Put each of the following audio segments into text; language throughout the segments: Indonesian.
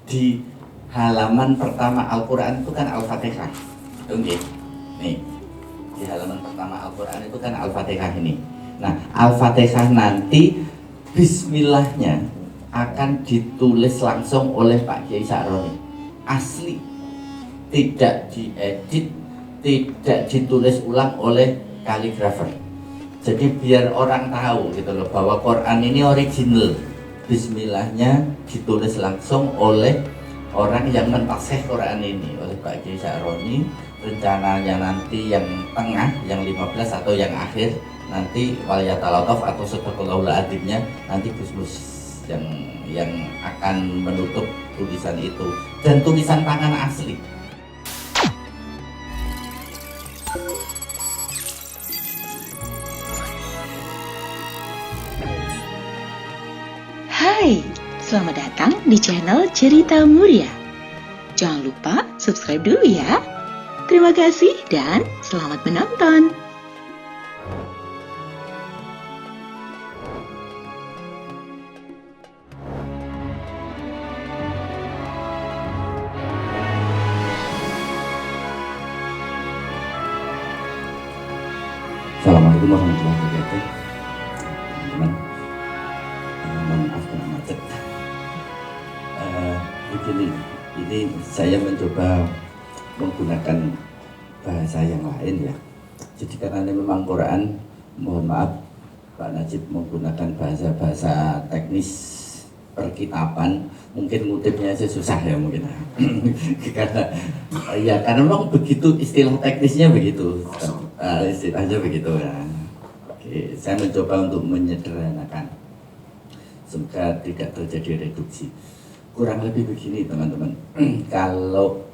di halaman pertama Al-Quran itu kan Al-Fatihah. Oke. Nih, di halaman pertama Al-Quran itu kan Al-Fatihah ini. Nah, Al-Fatihah nanti Bismillahnya akan ditulis langsung oleh Pak Kiai Sa'roni. Asli, tidak diedit, tidak ditulis ulang oleh kaligrafer. Jadi biar orang tahu gitu loh bahwa Quran ini original. Bismillahnya ditulis langsung oleh orang yang mentasih Quran ini, oleh Pak Kiai Sa'roni. Rencananya nanti yang tengah, yang 15 atau yang akhir, nanti waliyatalataf atau sadaqallahul adzimnya nanti Gus yang akan menutup tulisan itu, dan tulisan tangan asli. Hai, selamat datang di channel Cerita Muria. Jangan lupa subscribe dulu ya. Terima kasih dan selamat menonton. Assalamualaikum warahmatullahi wabarakatuh. Teman-teman, mohon maaf karena macet. Begini, ini saya mencoba menggunakan bahasa yang lain ya. Jadi karena ini memang Quran, mohon maaf Pak Najib menggunakan bahasa-bahasa teknis perkitaban, mungkin ngutipnya aja susah ya mungkin. karena memang begitu, istilah teknisnya begitu, istilahnya begitu ya. Oke, saya mencoba untuk menyederhanakan, semoga tidak terjadi reduksi. Kurang lebih begini teman-teman. Kalau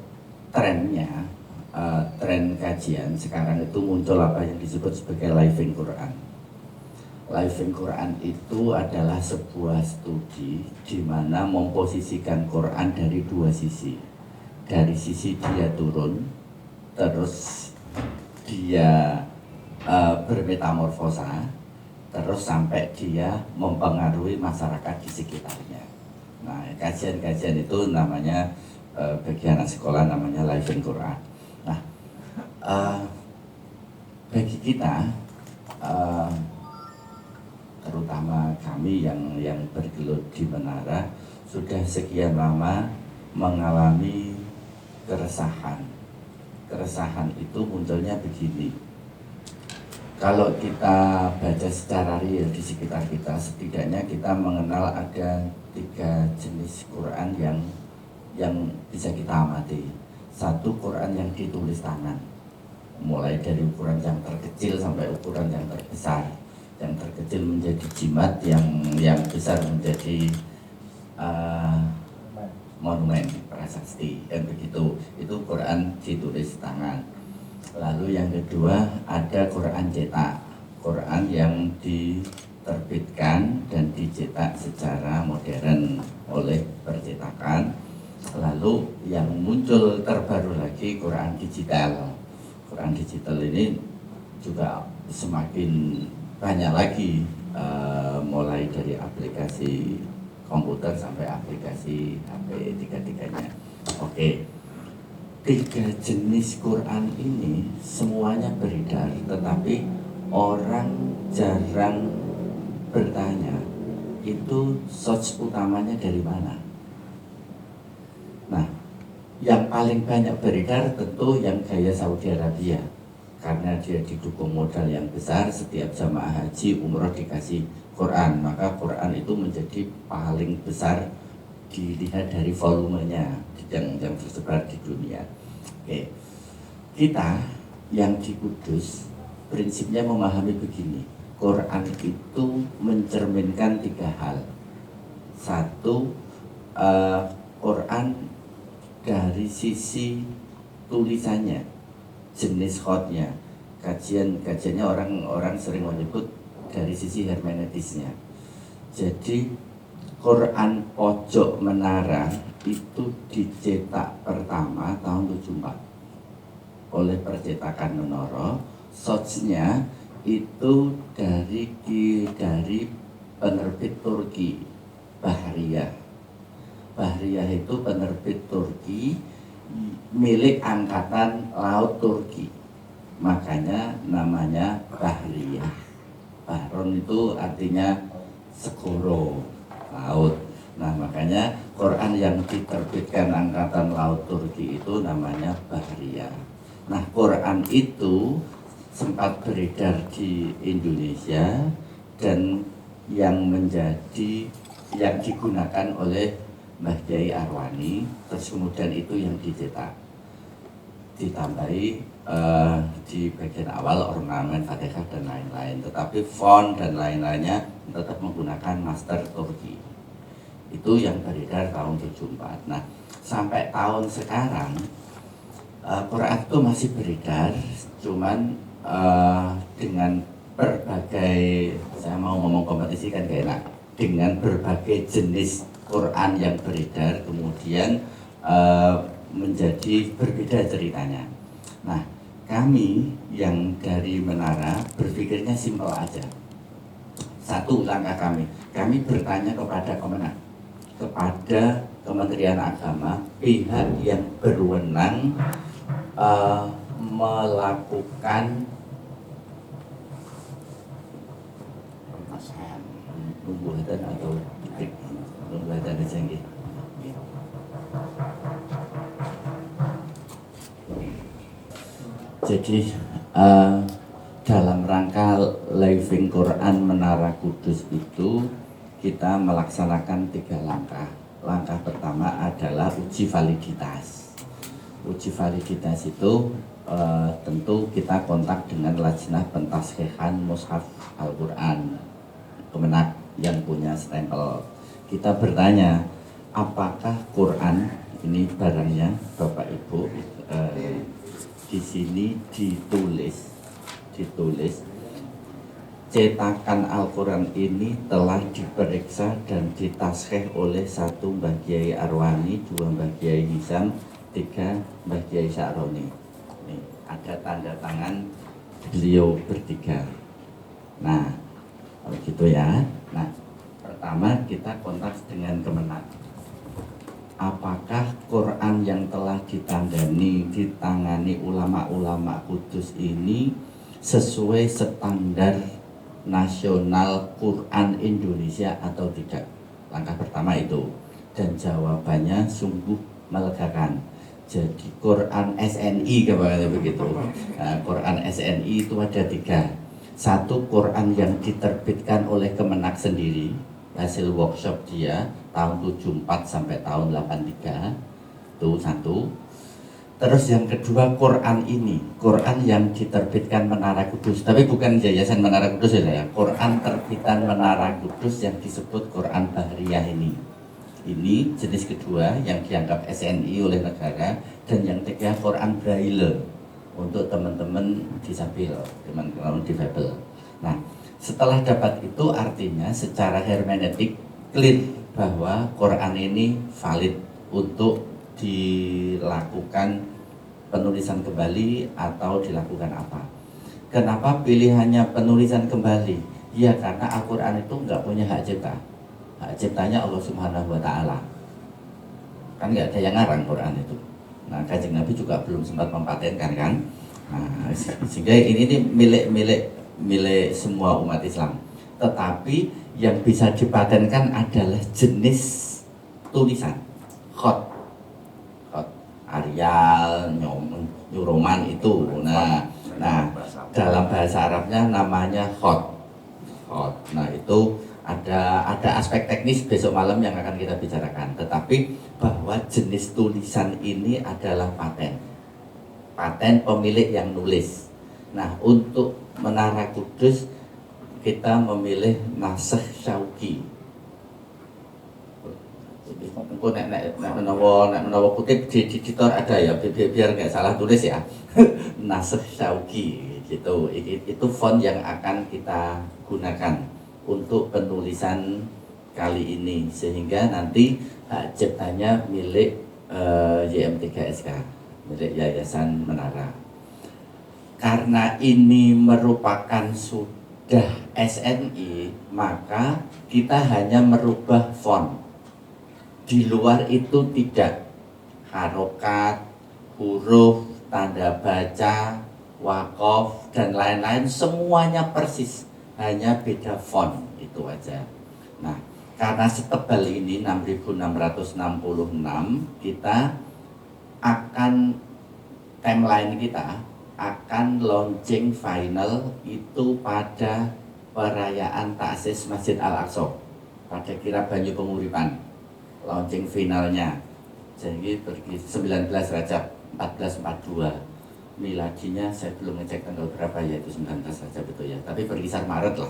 trennya, tren kajian sekarang itu muncul apa yang disebut sebagai Living Quran. Living Quran itu adalah sebuah studi di mana memposisikan Quran dari dua sisi. Dari sisi dia turun, terus dia bermetamorfosa, terus sampai dia mempengaruhi masyarakat di sekitarnya. Nah, kajian-kajian itu namanya bagi anak sekolah namanya Living Quran. Nah, bagi kita, terutama kami yang bergelut di Menara, sudah sekian lama mengalami keresahan. Keresahan itu munculnya begini. Kalau kita baca secara real di sekitar kita, setidaknya kita mengenal ada 3 jenis Quran yang bisa kita amati. Satu, Quran yang ditulis tangan, mulai dari ukuran yang terkecil sampai ukuran yang terbesar. Yang terkecil menjadi jimat, yang besar menjadi monumen, prasasti, dan begitu. Itu Quran ditulis tangan. Lalu yang kedua ada Quran cetak, Quran yang diterbitkan dan dicetak secara modern oleh percetakan. Lalu yang muncul terbaru lagi Quran digital. Quran digital ini juga semakin banyak lagi, mulai dari aplikasi komputer sampai aplikasi HP, tiga-tiganya. Oke, 3 jenis Quran ini semuanya beredar, tetapi orang jarang bertanya itu source utamanya dari mana. Nah, yang paling banyak beredar tentu yang gaya Saudi Arabia, karena dia didukung modal yang besar. Setiap jamaah haji umroh dikasih Quran, maka Quran itu menjadi paling besar dilihat dari volumenya yang tersebar di dunia. Oke, kita yang di Kudus prinsipnya memahami begini. Quran itu mencerminkan 3 hal. Satu, Quran dari sisi tulisannya, jenis khotnya. Kajiannya orang sering menyebut dari sisi hermeneutisnya. Jadi Quran pojok Menara itu dicetak pertama tahun 74 oleh percetakan Menara. Source-nya itu dari penerbit Turki, Bahriyah. Bahriyah itu penerbit Turki milik Angkatan Laut Turki, makanya namanya Bahriyah. Bahron itu artinya segoro laut. Nah, makanya Quran yang diterbitkan Angkatan Laut Turki itu namanya Bahriyah. Nah, Quran itu sempat beredar di Indonesia dan yang digunakan oleh Mbah Kyai Arwani, terus kemudian itu yang dicetak, ditambahi di bagian awal ornamen Fatihah dan lain-lain, tetapi font dan lain-lainnya tetap menggunakan master Turki. Itu yang beredar tahun 74. Nah, sampai tahun sekarang Quran itu masih beredar, cuman dengan berbagai, saya mau ngomong kompetisi kan gak enak, dengan berbagai jenis Quran yang beredar kemudian menjadi berbeda ceritanya. Nah, kami yang dari Menara berpikirnya simpel aja. Satu langkah kami bertanya kepada Kemenak, kepada Kementerian Agama, pihak yang berwenang melakukan pembuatan atau pembuatan canggih. Jadi dalam rangka Living Quran Menara Kudus itu kita melaksanakan 3 langkah. Langkah pertama adalah uji validitas. Uji validitas itu tentu kita kontak dengan Lajnah Pentashehan Mushaf Al-Quran Kemenak yang punya stempel. Kita bertanya, apakah Quran ini barangnya Bapak Ibu di sini ditulis cetakan Al-Quran ini telah diperiksa dan ditaskeh oleh 1 Mbah Kyai Arwani, 2 Mbah Kyai Hisam, 3 Mbah Kyai Sa'roni. Ini ada tanda tangan beliau bertiga. Nah, kalau gitu ya. Nah, pertama kita kontak dengan Kemenak. Apakah Quran yang telah ditangani ulama-ulama Kudus ini sesuai standar nasional Quran Indonesia atau tidak? Langkah pertama itu. Dan jawabannya sungguh melegakan. Jadi Quran SNI kabarnya begitu. Nah, Quran SNI itu ada 3. Satu, Quran yang diterbitkan oleh Kemenak sendiri, hasil workshop dia tahun 74 sampai tahun 83, itu 1. Terus yang kedua, Quran ini, Quran yang diterbitkan Menara Kudus, tapi bukan Yayasan Menara Kudus ya, Quran terbitan Menara Kudus yang disebut Quran Bahriyah ini. Ini jenis kedua yang dianggap SNI oleh negara. Dan yang ketiga, Quran Braille untuk teman-teman disabil, teman-teman difabel. Nah, setelah dapat itu artinya secara hermeneutik clear bahwa Quran ini valid untuk dilakukan penulisan kembali atau dilakukan apa. Kenapa pilihannya penulisan kembali? Ya karena Al-Quran itu nggak punya hak cipta. Hak ciptanya Allah Subhanahu wa Ta'ala. Kan nggak ada yang ngarang Quran itu. Nah, Kanjeng Nabi juga belum sempat mempatenkan kan. Nah, sehingga ini milik semua umat Islam. Tetapi yang bisa dipatenkan adalah jenis tulisan, khot Arial, Nyuroman itu. Nah, dalam bahasa Arabnya namanya khot. Nah, itu ada aspek teknis besok malam yang akan kita bicarakan. Tetapi bahwa jenis tulisan ini adalah paten pemilik yang nulis. Nah, untuk Menara Kudus kita memilih Nasakh Syauqi. Engko nek menawa kutip di editor ada ya, biar nggak salah tulis ya. Nasakh Syauqi gitu. Itu font yang akan kita gunakan untuk penulisan kali ini, sehingga nanti hak ciptanya milik YM3SK, milik Yayasan Menara. Karena ini merupakan sudah SNI, maka kita hanya merubah font. Di luar itu tidak, harokat, huruf, tanda baca, wakof, dan lain-lain semuanya persis, hanya beda font, itu aja. Nah, karena setebal ini 6666, kita akan timeline kita akan launching final itu pada perayaan taksis Masjid Al-Aqsa pada Kirab Banyu Penguripan, launching finalnya. Jadi pergi 19 Rajab 1442, miladinya saya belum ngecek tanggal berapa ya, itu 19 Rajab itu ya, tapi berkisar Maret lah,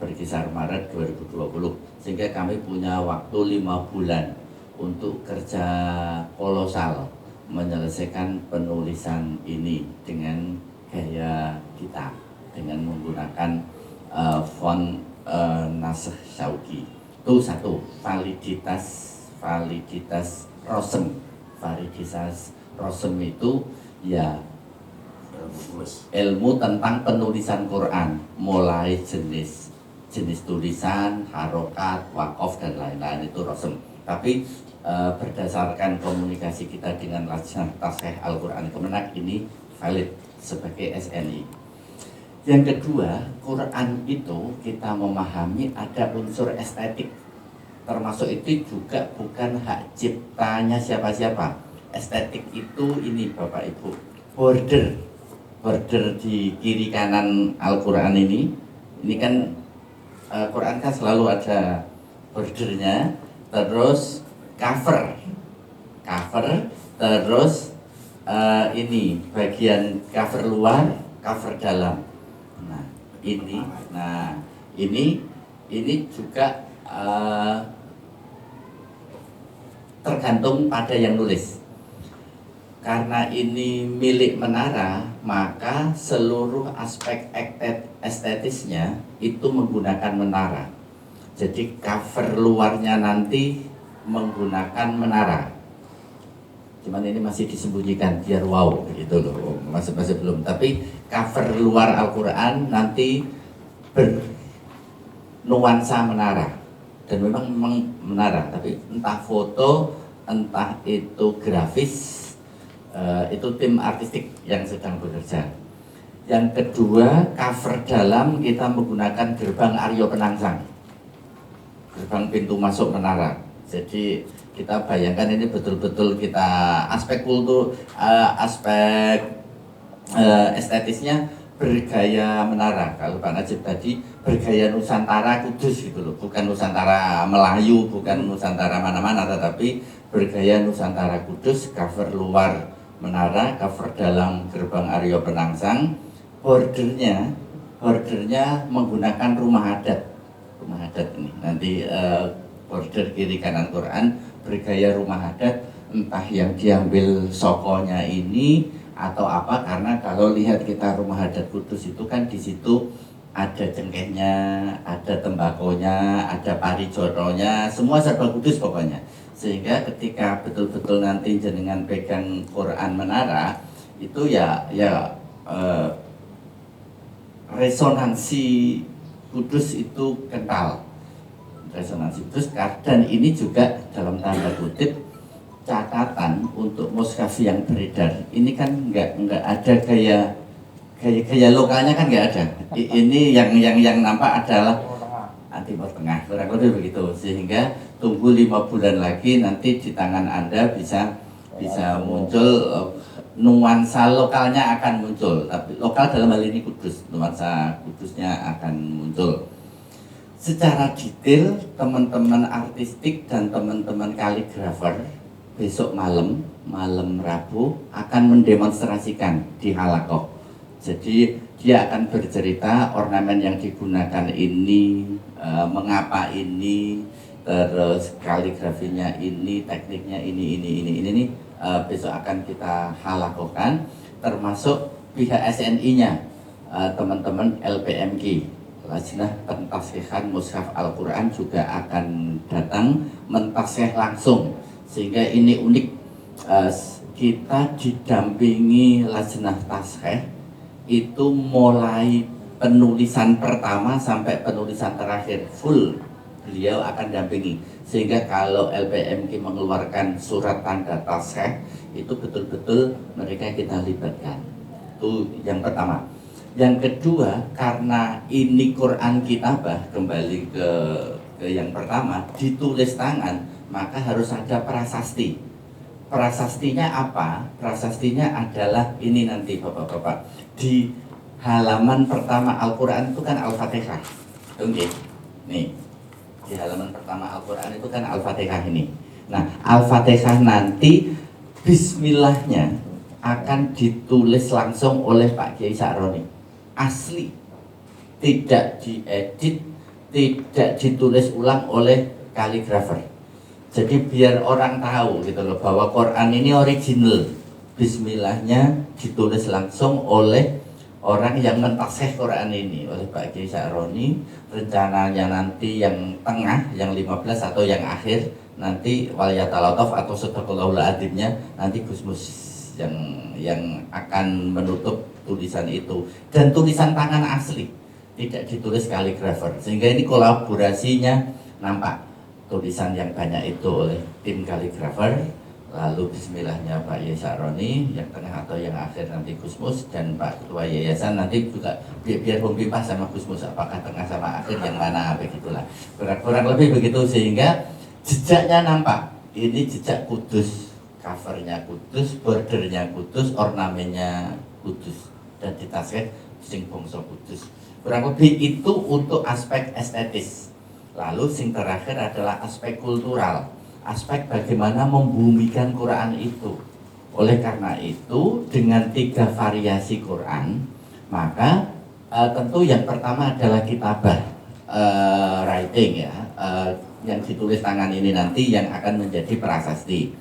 berkisar Maret 2020, sehingga kami punya waktu 5 bulan untuk kerja kolosal menyelesaikan penulisan ini dengan gaya kita, dengan menggunakan font Nasakh Syauqi. Itu satu, validitas Rosem. Validitas Rosem itu ya ilmu tentang penulisan Quran, mulai jenis tulisan, harokat, wakof, dan lain-lain, itu Rosem. Tapi berdasarkan komunikasi kita dengan Lajnah Taskhih Al-Quran Kemenak, ini valid sebagai SNI. Yang kedua, Quran itu kita memahami ada unsur estetik, termasuk itu juga bukan hak ciptanya siapa-siapa. Estetik itu ini Bapak Ibu, border di kiri kanan Al-Quran ini kan Quran kan selalu ada bordernya, terus cover, terus ini bagian cover luar, cover dalam. Ini juga tergantung pada yang nulis. Karena ini milik menara, maka seluruh aspek estetisnya itu menggunakan menara. Jadi cover luarnya nanti menggunakan menara. Cuman ini masih disembunyikan biar wow gitu loh, masih belum. Tapi cover luar Al-Quran nanti bernuansa menara, dan memang menara. Tapi entah foto, entah itu grafis, itu tim artistik yang sedang bekerja. Yang kedua, cover dalam kita menggunakan gerbang Aryo Penangsang, gerbang pintu masuk menara. Jadi kita bayangkan ini betul-betul kita aspek kultur, aspek estetisnya bergaya menara. Kalau Pak Najib tadi bergaya Nusantara Kudus gitu loh, bukan Nusantara Melayu, bukan Nusantara mana-mana, tetapi bergaya Nusantara Kudus. Cover luar menara, cover dalam gerbang Aryo Penangsang. Bordernya menggunakan rumah adat ini nanti. Border kiri kanan Quran bergaya rumah adat, entah yang diambil sokonya ini atau apa, karena kalau lihat kita rumah adat Kudus itu kan di situ ada cengkehnya, ada tembakonya, ada parijoronya, semua serba Kudus pokoknya. Sehingga ketika betul-betul nanti jenengan pegang Quran menara itu resonansi Kudus itu kental. Resonansi Kudus, dan ini juga dalam tanda kutip catatan untuk mushaf yang beredar. Ini kan nggak ada gaya lokalnya, kan nggak ada. Ini yang nampak adalah Timur Tengah, kurang lebih begitu. Sehingga tunggu 5 bulan lagi, nanti di tangan Anda bisa muncul nuansa lokalnya akan muncul. Tapi lokal dalam hal ini Kudus, nuansa Kudusnya akan muncul. Secara detail teman-teman artistik dan teman-teman kaligrafer besok malam Rabu akan mendemonstrasikan di Halakoh. Jadi dia akan bercerita ornamen yang digunakan ini, mengapa ini, terus kaligrafinya ini, tekniknya ini, besok akan kita halakohkan, termasuk pihak SNI-nya, teman-teman LPMK. Lajnah Pentashkhihan Mushaf Al-Quran juga akan datang mentashkhih langsung, sehingga ini unik. Kita didampingi Lajnah Tashkhih itu mulai penulisan pertama sampai penulisan terakhir full beliau akan dampingi, sehingga kalau LPMK mengeluarkan surat tanda tasreh itu betul-betul mereka kita libatkan. Itu yang pertama. Yang kedua, karena ini Quran kitabah, kembali ke yang pertama, ditulis tangan, maka harus ada prasasti. Prasastinya apa? Prasastinya adalah ini nanti Bapak-bapak, di halaman pertama Al-Quran itu kan Al-Fatihah. Oke, nih di halaman pertama Al-Quran itu kan Al-Fatihah ini. Nah, Al-Fatihah nanti Bismillahnya akan ditulis langsung oleh Pak Kiai Sa'roni, asli, tidak diedit, tidak ditulis ulang oleh kaligrafer. Jadi biar orang tahu gitu loh bahwa Quran ini original. Bismillahnya ditulis langsung oleh orang yang mentasih Quran ini, oleh Pak Kiai Sa'roni. Rencananya nanti yang tengah, yang 15 atau yang akhir, nanti waliyatalataf atau sedaqallahul adzimnya nanti Gusmus yang akan menutup tulisan itu, dan tulisan tangan asli, tidak ditulis kaligrafer, sehingga ini kolaborasinya nampak. Tulisan yang banyak itu oleh tim kaligrafer, lalu Bismillahnya Pak Kiai Sa'roni, yang tengah atau yang akhir nanti Gusmus, dan Pak Ketua Yayasan nanti juga biar mempimpah sama Gusmus, apakah tengah sama akhir yang mana, begitulah. Kurang lebih begitu, sehingga jejaknya nampak. Ini jejak Kudus, covernya Kudus, bordernya Kudus, ornamennya Kudus, dan ditasih sing bangsa Kudus. Kurang lebih itu untuk aspek estetis. Lalu sing terakhir adalah aspek kultural, aspek bagaimana membumikan Quran itu. Oleh karena itu, dengan 3 variasi Quran, maka tentu yang pertama adalah kitabah, writing ya, yang ditulis tangan ini nanti yang akan menjadi prasasti.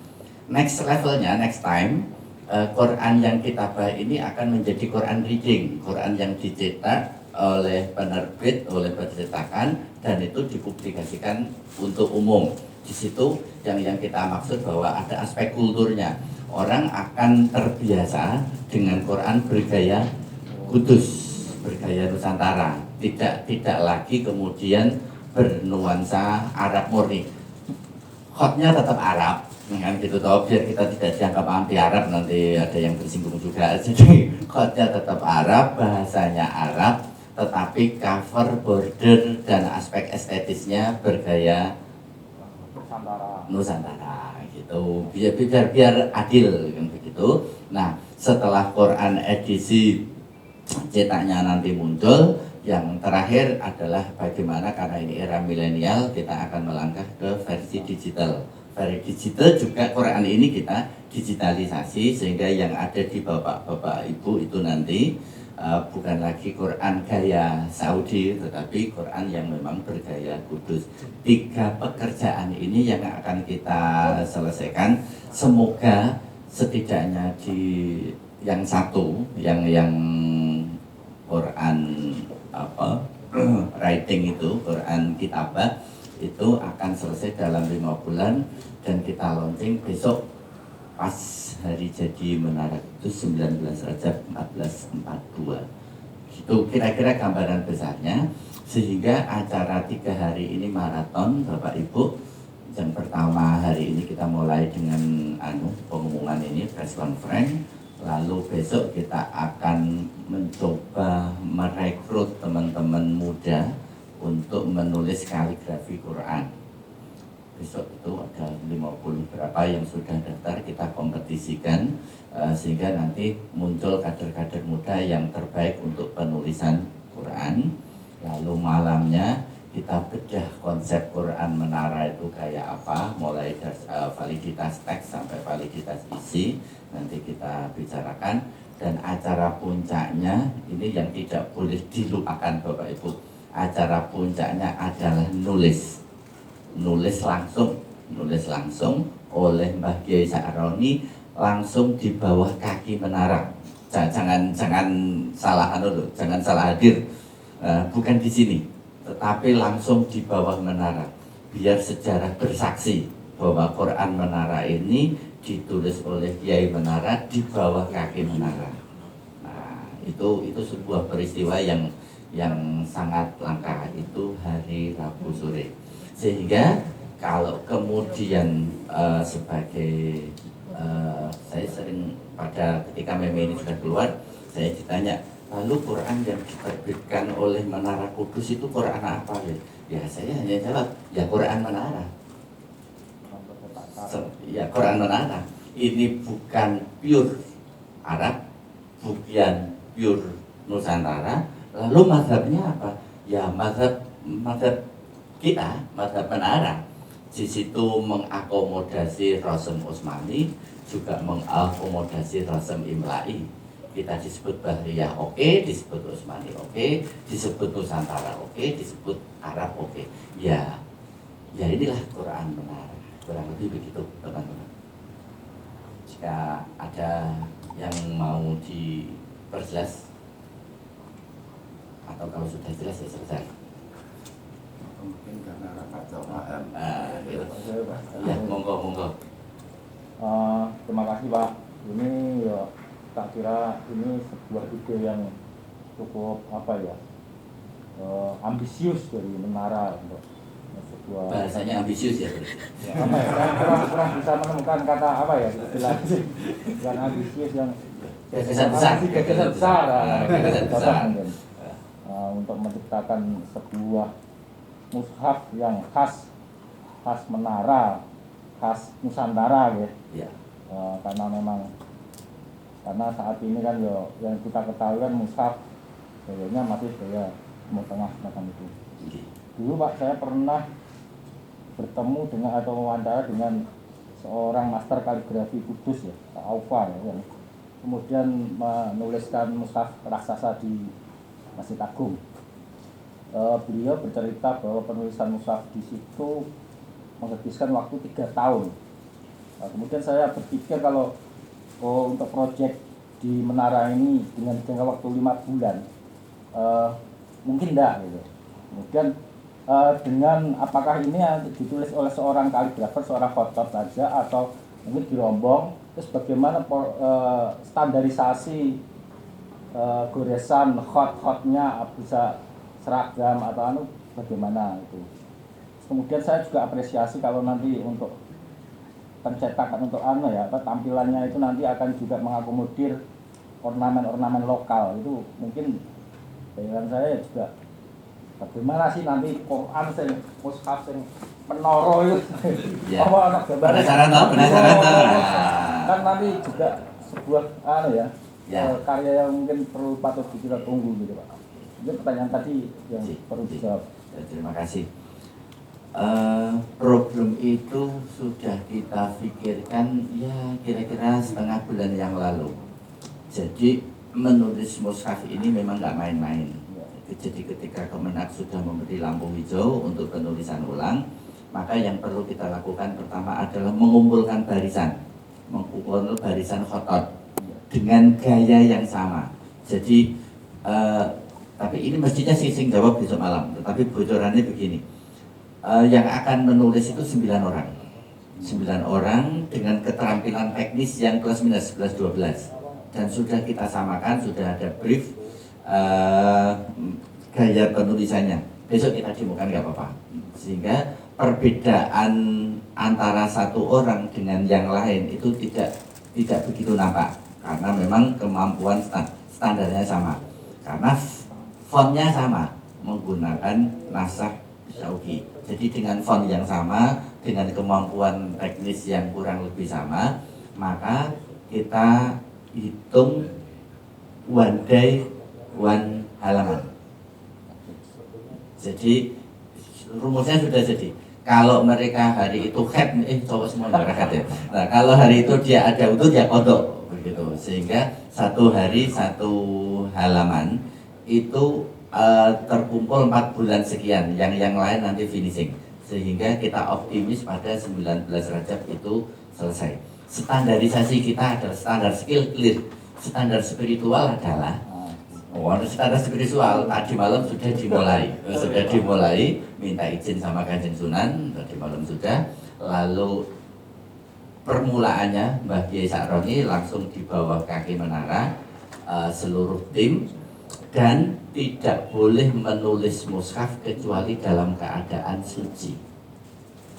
Next levelnya, next time, Quran yang kitabah ini akan menjadi Quran reading, Quran yang dicetak oleh penerbit, oleh percetakan, dan itu dipublikasikan untuk umum. Di situ yang kita maksud bahwa ada aspek kulturnya. Orang akan terbiasa dengan Quran bergaya Kudus, bergaya Nusantara, tidak lagi kemudian bernuansa Arab murni. Khotnya tetap Arab, kan gitu toh, biar kita tidak dianggap anti Arab, nanti ada yang tersinggung juga. Jadi khotnya tetap Arab, bahasanya Arab, tetapi cover, border, dan aspek estetisnya bergaya Nusantara gitu, biar adil kan begitu. Nah, setelah Quran edisi cetaknya nanti muncul, yang terakhir adalah bagaimana, karena ini era milenial, kita akan melangkah ke versi digital. Versi digital juga Quran ini kita digitalisasi, sehingga yang ada di bapak-bapak ibu itu nanti bukan lagi Quran gaya Saudi, tetapi Quran yang memang bergaya Kudus. 3 pekerjaan ini yang akan kita selesaikan. Semoga setidaknya di yang satu, yang Quran writing itu, Quran kitabah itu akan selesai dalam 5 bulan, dan kita launching besok pas hari jadi Menara Kudus 19 Rajab 1442. Itu kira-kira gambaran besarnya, sehingga acara 3 hari ini maraton Bapak Ibu. Yang pertama hari ini kita mulai dengan pengumuman ini, press conference. Lalu besok kita akan mencoba merekrut teman-teman muda untuk menulis kaligrafi Quran. Besok itu ada 50 berapa yang sudah daftar, kita kompetisikan sehingga nanti muncul kader-kader muda yang terbaik untuk penulisan Quran. Lalu malamnya kita bedah konsep Quran Menara itu kayak apa, mulai dari validitas teks sampai validitas isi, nanti kita bicarakan. Dan acara puncaknya ini yang tidak boleh dilupakan Bapak Ibu, acara puncaknya adalah nulis langsung oleh Mbah Kiai Sa'roni, langsung di bawah kaki menara. Jangan salah jangan salah hadir, bukan di sini, tetapi langsung di bawah menara, biar sejarah bersaksi bahwa Quran Menara ini ditulis oleh Kiai Menara di bawah kaki menara. Nah, itu sebuah peristiwa yang sangat langka. Itu hari Rabu sore. Sehingga kalau kemudian sebagai saya sering pada ketika meme ini sudah keluar, saya ditanya, lalu Quran yang diterbitkan oleh Menara Kudus itu Quran apa ya? Ya saya hanya jawab, ya Quran Menara. Ya Quran Menara. Ini bukan pure Arab, bukan pure Nusantara. Lalu mazhabnya apa? Ya mazhab kita, mazhab Menara. Di situ mengakomodasi Rasul Utsmani, juga mengakomodasi Rasul Imla'i. Kita disebut Bahriyah oke, disebut Utsmani oke, disebut Nusantara oke, disebut Arab oke. Ya inilah Quran Menara. Kurang lebih begitu, teman-teman. Jika ada yang mau diperjelas, atau kalau sudah jelas ya selesai. Mungkin karena rapat paham. Gitu. Ya, monggo. Terima kasih Pak. Ini ya tak kira ini sebuah ide yang cukup ambisius dari Menara untuk sebuah Bahasanya ambisius ya. ya, saya kurang bisa menemukan kata istilah bukan ambisius yang Gagasan besar. gagasan besar, Gagasan besar. untuk menciptakan sebuah mushaf yang khas Menara, khas Nusantara gitu. Ya. Karena saat ini kan yang kita ketahui kan mushaf gayanya masih gaya Timur Tengah semacam itu. Dulu Pak saya pernah bertemu dengan atau wawancara dengan seorang master kaligrafi Kudus ya, Pak Aufa ya, yang kemudian menuliskan mushaf raksasa di Masjid Agung. Beliau bercerita bahwa penulisan mushaf di situ menghabiskan waktu 3 tahun. Kemudian saya berpikir kalau untuk proyek di Menara ini dengan jangka waktu 5 bulan mungkin enggak gitu. Kemudian dengan apakah ini ditulis oleh seorang kaligrafer, seorang khotob saja atau mungkin dirombong, terus bagaimana standarisasi goresan khotnya bisa seragam atau bagaimana itu. Kemudian saya juga apresiasi kalau nanti untuk pencetakan untuk tampilannya itu nanti akan juga mengakomodir ornamen-ornamen lokal. Itu mungkin bayangan saya juga bagaimana sih nanti Quran mushaf menoro itu. Ya. Penasaran toh? Kan nanti juga sebuah ya. Karya yang mungkin patut kita tunggu gitu Pak. Itu pertanyaan tadi yang perlu dijawab. Terima kasih. Problem itu sudah kita pikirkan ya kira-kira setengah bulan yang lalu. Jadi menulis mushaf ini memang nggak main-main. Jadi ketika Kemenak sudah memberi lampu hijau untuk penulisan ulang, maka yang perlu kita lakukan pertama adalah mengumpulkan barisan khotot dengan gaya yang sama. Jadi tapi ini mestinya sing jawab besok malam, tetapi bocorannya begini. Yang akan menulis itu 9 orang. 9 orang dengan keterampilan teknis yang plus minus 11-12. Dan sudah kita samakan, sudah ada brief gaya penulisannya. Besok kita demokan nggak apa-apa. Sehingga perbedaan antara satu orang dengan yang lain itu tidak begitu nampak. Karena memang kemampuan standarnya sama. Karena fontnya sama, menggunakan naskah Saudi. Jadi dengan font yang sama, dengan kemampuan teknis yang kurang lebih sama, maka kita hitung one day, one halaman. Jadi rumusnya sudah jadi. Kalau mereka hari itu cowok semua berangkat ya. Nah kalau hari itu dia ada udut ya kodok begitu. Sehingga satu hari satu halaman itu terkumpul 4 bulan sekian, yang lain nanti finishing, sehingga kita optimis pada 19 Rajab itu selesai. Standarisasi kita adalah standar skill clear. Standar spiritual adalah standar spiritual tadi malam sudah dimulai, minta izin sama Kanjeng Sunan tadi malam sudah, lalu permulaannya Mbah Kiai Sakroni langsung di bawah kaki Menara seluruh tim. Dan tidak boleh menulis mushaf kecuali dalam keadaan suci.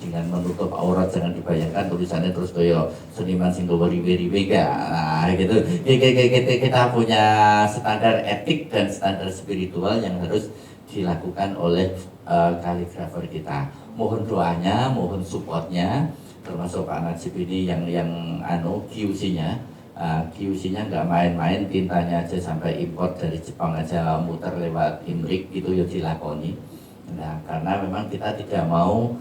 dengan menutup aurat, jangan dibayangkan tulisannya terus kayak seniman sing riwe-riwe enggak. Nah, gitu. Kita punya standar etik dan standar spiritual yang harus dilakukan oleh kaligrafer kita. Mohon doanya, mohon supportnya, termasuk Pak Najib ini yang QC-nya. QC-nya nggak main-main, tintanya aja sampai import dari Jepang aja muter lewat Imrik itu ya dilakoni. Nah, karena memang kita tidak mau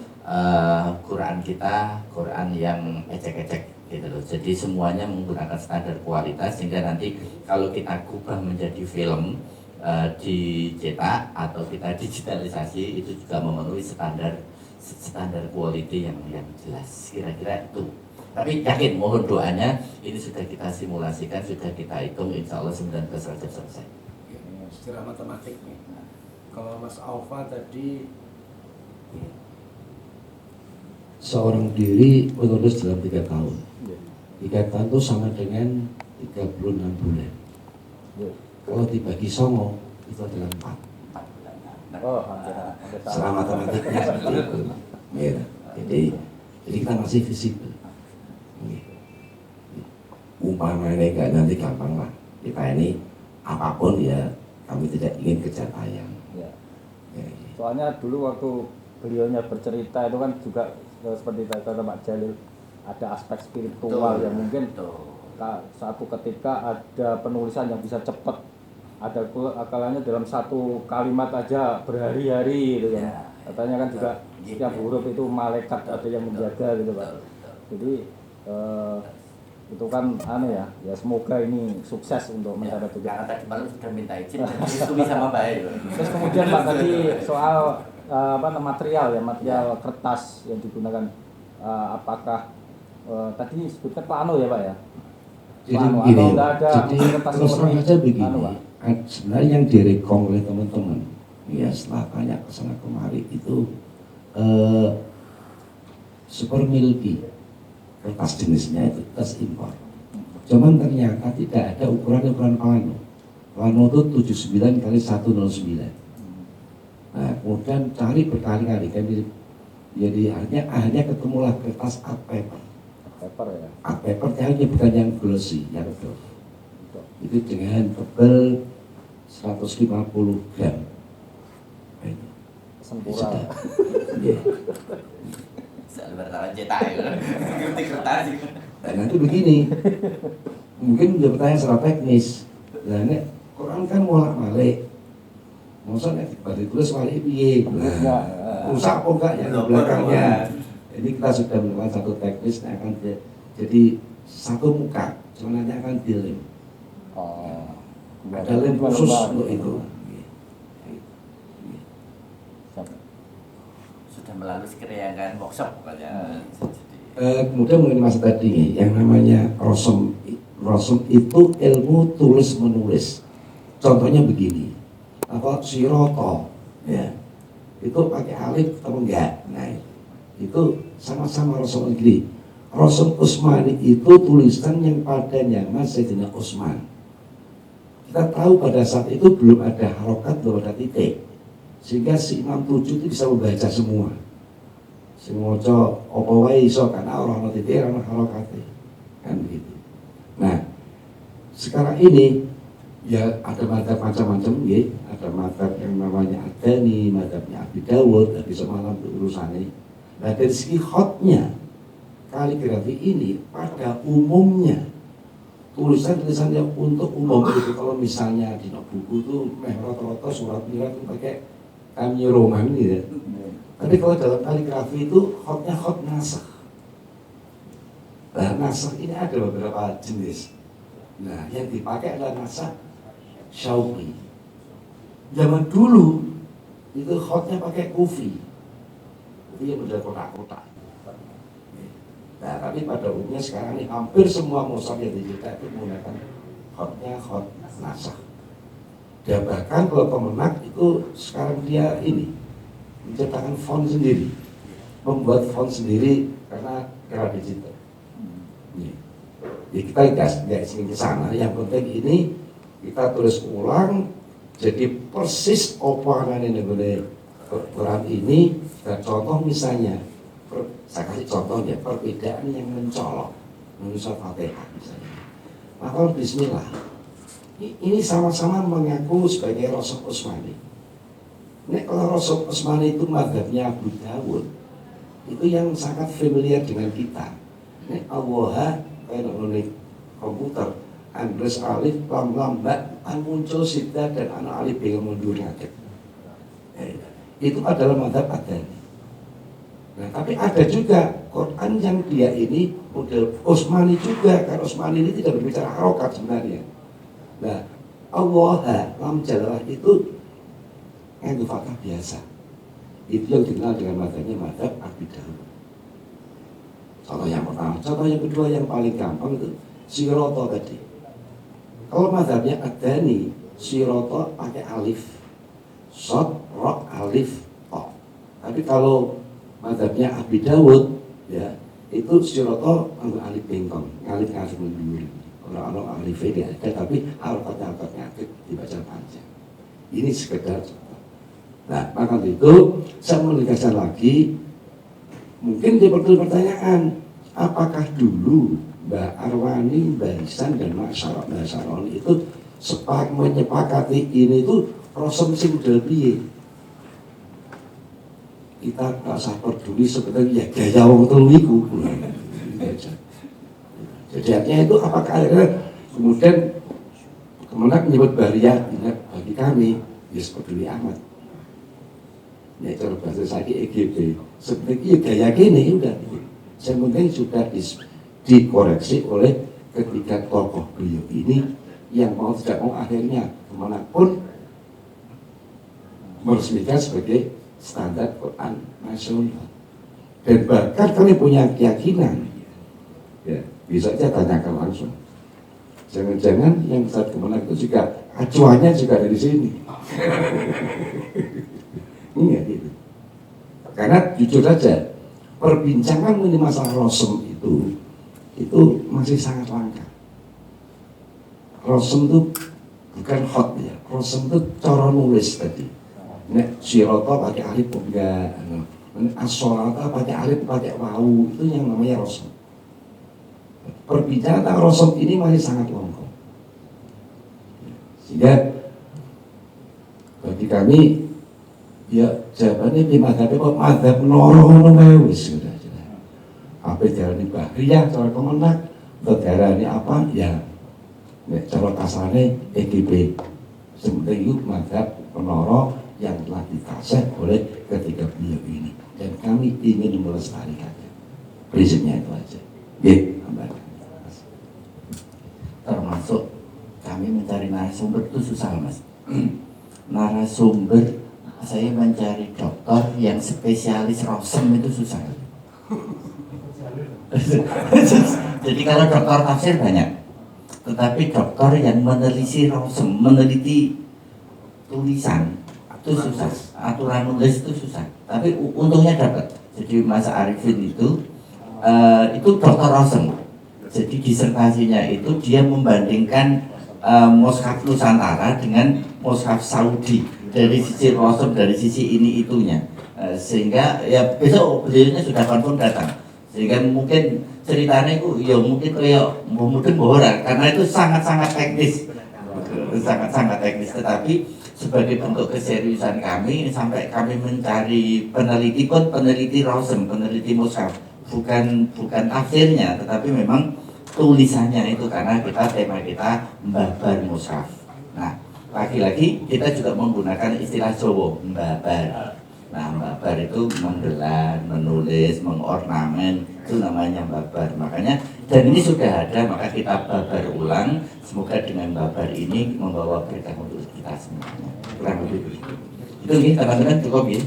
Quran kita Quran yang ecek-ecek gitu loh. Jadi semuanya menggunakan standar kualitas sehingga nanti kalau kita ubah menjadi film dicetak atau kita digitalisasi itu juga memenuhi standar quality yang jelas. Kira-kira itu. Tapi yakin, mohon doanya, ini sudah kita simulasikan, sudah kita hitung, insya Allah 19 Rajab selesai. Secara matematik nih, kalau Mas Alfa tadi seorang diri menulis dalam 3 tahun. 3 tahun itu sama dengan 36 bulan. Kalau dibagi songo itu adalah 4. Oh, hampir Selama matematiknya seperti itu. Ya. Jadi kita masih visible. Umpamanya enggak, nanti gampang lah. Kita ini apapun ya, kami tidak ingin kejar tayang. Ya. Ya. Soalnya dulu waktu beliaunya bercerita itu kan juga seperti kata Pak Jalil, ada aspek spiritual yang mungkin satu ketika ada penulisan yang bisa cepat, ada akalanya dalam satu kalimat aja berhari-hari gitu kan. Katanya kan juga setiap huruf itu malaikat ada yang menjaga gitu Pak. Jadi itu kan ya semoga ini sukses untuk mencapai tujuan. Karena tadi malam sudah minta izin, itu bisa membaik. Terus kemudian Pak tadi soal material kertas yang digunakan, apakah tadi sebutkan plano ya Pak ya? Jadi Plano, begini, atau nggak ada jadi kertas terus terang seperti aja begini. Pak? Sebenarnya yang direkom oleh teman-teman, ya setelah banyak kesana kemari itu super milky kertas jenisnya itu kertas impor. Cuman ternyata tidak ada ukuran plano. Plano itu 79 kali 109. Nah, kemudian cari berkali-kali kan jadi akhirnya ketemulah kertas art paper. Paper ya. Art paper hanya bukan yang glossy, yang doff. Itu dengan tebal 150 gram. Sempurna. Yeah. Bertahan cetak ya, ngerti kertas. Dan nanti begini, mungkin udah pertanyaan secara teknis. Nah, nek Quran kan molak malik. Masa nek ditulis wali piye? Rusak apa enggak yang di belakangnya? Ini kita sudah melakukan satu teknis yang akan jadi satu muka, cuma nanti akan dilem. Oh. Ada lem khusus untuk itu. Sudah melalui sekeriangan workshop pokoknya. Kemudian mengenai masa tadi yang namanya rosem itu ilmu tulis menulis. Contohnya begini, apa siroto ya itu pakai alif atau enggak? Nah itu sama-sama rosem gini. Rosem Utsmani itu tulisan yang pada nyaman Sayyidina Utsman. Kita tahu pada saat itu belum ada harokat, belum ada titik, sehingga si Imam 7 itu bisa membaca semua. Si moco apa wae iso karena orang titik orang harokate kan begitu. Nah sekarang ini ya ada madhab macam-macam ya, ada madhab yang namanya Adani, madhabnya Abi Dawud, tapi semalam urusannya. Nah dari segi khotnya kaligrafi ini pada umumnya tulisan-tulisan yang untuk umum itu, kalau misalnya di buku itu rata-rata surat mirat itu pakai kami roman gitu. Tapi kalau dalam kaligrafi itu khotnya khot nasakh. Nah nasakh ini ada beberapa jenis. Nah yang dipakai adalah nasakh Syauqi. Zaman dulu itu khotnya pakai kufi. Kufi yang model kotak-kotak. Nah tapi pada umumnya sekarang ini hampir semua mushaf yang dicetak itu menggunakan khotnya khot nasakh. Dan bahkan kalau pemenak itu sekarang dia ini menciptakan font sendiri, membuat font sendiri karena era digital. Jadi kita nggak ingin ke sana. Yang penting ini kita tulis ulang, jadi persis apa yang boleh Quran ini. Dan contoh misalnya Saya kasih contoh ya, perbedaan yang mencolok menurut Fatihah misalnya. Maka Bismillah, ini sama-sama mengaku sebagai Rasul Utsmani. Nek kalau Rasul Utsmani itu mazhabnya Abu Dawud, itu yang sangat familiar dengan kita. Nek Allah kayak nulis komputer, Andres alif lam lambat, muncul sida dan anak alif yang mundur ngakit. Itu adalah mazhab Adani. Nah, tapi ada juga Quran yang dia ini model Utsmani juga, karena Utsmani ini tidak berbicara harokat sebenarnya. Nah, Allah lam jalalah itu nganggo fathah biasa. Itu yang dikenal dengan mazhabnya mazhab Abi Dawud. Contoh yang pertama, contoh yang kedua yang paling gampang itu siroto tadi. Kalau mazhabnya Adani, siroto pakai alif, sod, ro, alif, to. Tapi kalau mazhabnya Abi Dawud, ya itu siroto anggo alif bengkong, alif ngasih mundur. Orang alif ini ada, tapi alfatnya dibaca panjang. Ini sekedar contoh. Nah, maka itu saya menegaskan lagi, mungkin dia pertanyaan, apakah dulu Mbak Arwani, Mbak Ihsan dan Mbak Saroni itu menyepakati ini itu prosem sing piye? Kita tak usah peduli sebetulnya ya gaya wong telu iku. Jadi artinya itu apakah akhirnya kemudian Kemenak menyebut Baria bagi kami ya peduli amat. Nek cara bahasa saiki EGB sebenarnya gaya gini udah. Saya mungkin sudah dikoreksi oleh ketiga tokoh beliau ini yang mau tidak mau akhirnya kemanapun meresmikan sebagai standar Quran nasional. Dan bahkan kami punya keyakinan, ya bisa aja tanyakan langsung. Jangan-jangan yang saat kemenang itu juga acuannya juga dari sini. Iya gitu. Karena jujur saja, perbincangan mengenai masalah rosem itu masih sangat langka. Rosem itu bukan hot ya, rosem itu cara nulis tadi. Nek siroto pakai alif enggak, as-sholata pakai alif pakai wawu, itu yang namanya rosem. Perbincangan tentang rosem ini masih sangat longko. Sehingga bagi kami ya jawabannya di madhab kok madhab noro wis sudah. Apa jarane Bahriyah cara Kemenak, darane apa ya nek cara kasarane EGB. Sebenarnya itu madhab penoro yang telah dikasih oleh ketiga beliau ini, dan kami ingin melestarikannya. Prinsipnya itu aja. Termasuk kami mencari narasumber itu susah mas. Narasumber saya mencari dokter yang spesialis rosem itu susah. Jadi kalau dokter tafsir banyak, tetapi dokter yang meneliti rosem, meneliti tulisan itu susah, aturan nulis itu susah. Tapi untungnya dapat. Jadi Mas Arifin itu dokter rosem. Jadi disertasinya itu dia membandingkan mushaf Nusantara dengan mushaf Saudi dari sisi rosem, dari sisi ini itunya. Sehingga ya besok beliaunya sudah confirm datang. Sehingga mungkin ceritanya itu ya mungkin kayak mungkin bohong karena itu sangat-sangat teknis. Sangat-sangat teknis, tetapi sebagai bentuk keseriusan kami sampai kami mencari peneliti pun peneliti rosem, peneliti mushaf, bukan tafsirnya, tetapi memang tulisannya itu, karena tema kita mbabar mushaf. Nah, lagi-lagi kita juga menggunakan istilah Jawa mbabar. Nah, mbabar itu menggelar, menulis, mengornamen, itu namanya mbabar. Makanya, dan ini sudah ada, maka kita babar ulang. Semoga dengan babar ini membawa berkah untuk kita semuanya. Kurang lebih begitu. Itu nih, teman-teman cukup ya.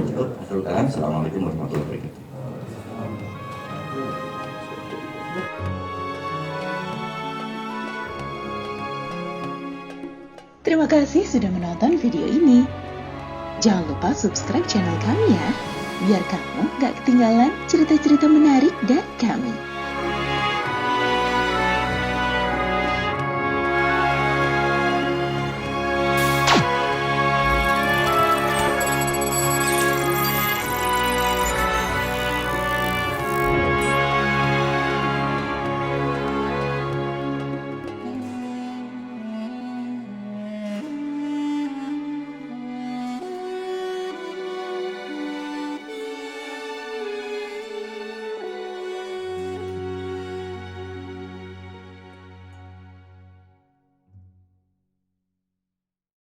Cukup. Assalamualaikum warahmatullahi wabarakatuh. Terima kasih sudah menonton video ini. Jangan lupa subscribe channel kami ya, biar kamu gak ketinggalan cerita-cerita menarik dari kami.